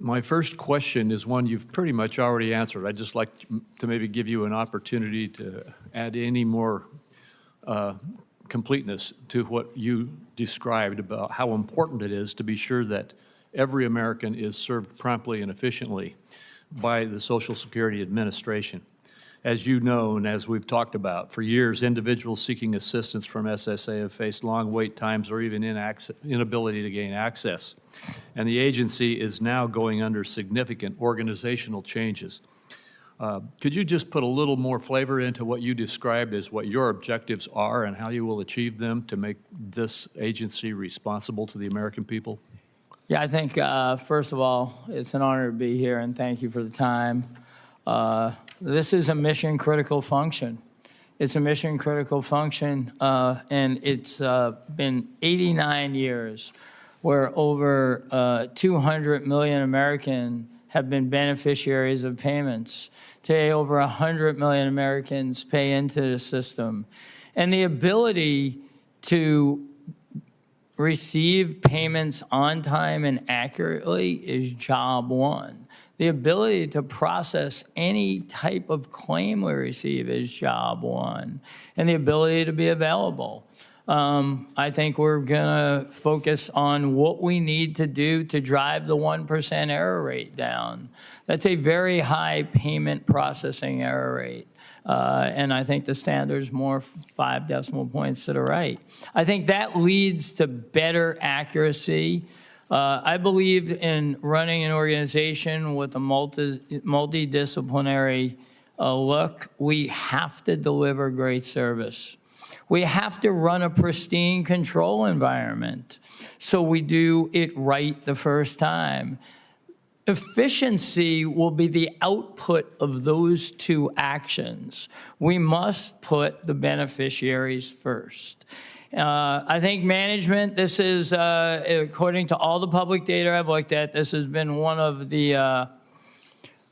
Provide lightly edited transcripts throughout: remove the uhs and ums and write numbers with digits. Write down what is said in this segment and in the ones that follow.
My first question is one you've pretty much already answered. I'd just like to maybe give you an opportunity to add any more completeness to what you described about how important it is to be sure that every American is served promptly and efficiently by the Social Security Administration. As you know, and as we've talked about, for years, individuals seeking assistance from SSA have faced long wait times or even inability to gain access. And the agency is now going under significant organizational changes. Could you just put a little more flavor into what you described as what your objectives are and how you will achieve them to make this agency responsible to the American people? Yeah, I think, first of all, it's an honor to be here, and thank you for the time. This is a mission-critical function. It's a mission-critical function, and it's been 89 years where over 200 million Americans have been beneficiaries of payments. Today, over 100 million Americans pay into the system. And the ability to receive payments on time and accurately is job one. The ability to process any type of claim we receive is job one. And the ability to be available. I think we're going to focus on what we need to do to drive the 1% error rate down. That's a very high payment processing error rate. And I think the standard's more 5 decimal points to the right. I think that leads to better accuracy. I believe in running an organization with a multidisciplinary look. We have to deliver great service. We have to run a pristine control environment so we do it right the first time. Efficiency will be the output of those two actions. We must put the beneficiaries first. I think management, this is, according to all the public data I've looked at, this has been one of the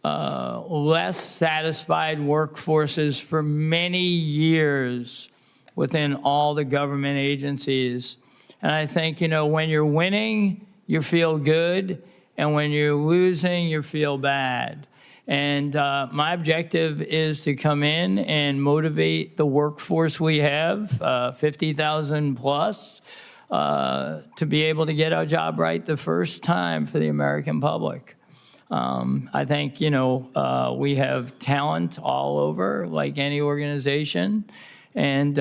less satisfied workforces for many years within all the government agencies. And I think, you know, when you're winning, you feel good. And when you're losing, you feel bad. And my objective is to come in and motivate the workforce we have, 50,000 plus, to be able to get our job right the first time for the American public. I think, you know, we have talent all over, like any organization. And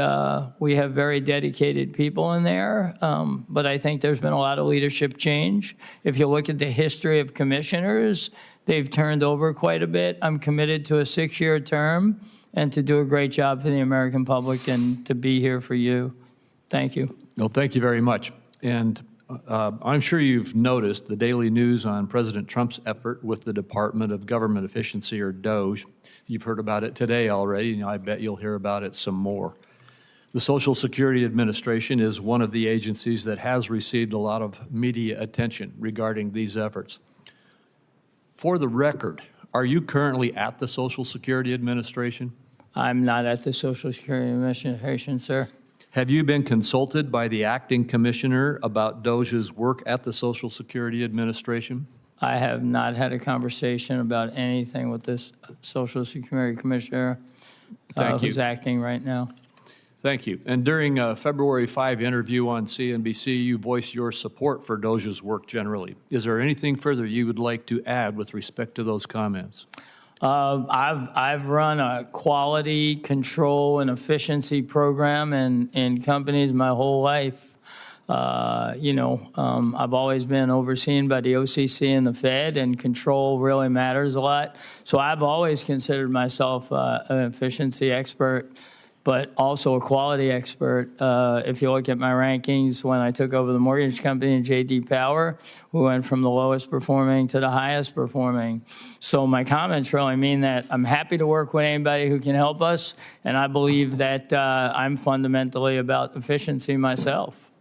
we have very dedicated people in there. But I think there's been a lot of leadership change. If you look at the history of commissioners, they've turned over quite a bit. I'm committed to a 6-year term and to do a great job for the American public and to be here for you. Thank you. Well, thank you very much. And I'm sure you've noticed the daily news on President Trump's effort with the Department of Government Efficiency, or DOGE. You've heard about it today already, and I bet you'll hear about it some more. The Social Security Administration is one of the agencies that has received a lot of media attention regarding these efforts. For the record, are you currently at the Social Security Administration? I'm not at the Social Security Administration, sir. Have you been consulted by the acting commissioner about DOGE's work at the Social Security Administration? I have not had a conversation about anything with this Social Security Commissioner who's acting right now. Thank you. And during a February 5 interview on CNBC, you voiced your support for DOGE's work generally. Is there anything further you would like to add with respect to those comments? I've run a quality control and efficiency program in companies my whole life. I've always been overseen by the OCC and the Fed, and control really matters a lot. So I've always considered myself an efficiency expert, but also a quality expert. If you look at my rankings when I took over the mortgage company in J.D. Power, we went from the lowest performing to the highest performing. So my comments really mean that I'm happy to work with anybody who can help us, and I believe that I'm fundamentally about efficiency myself.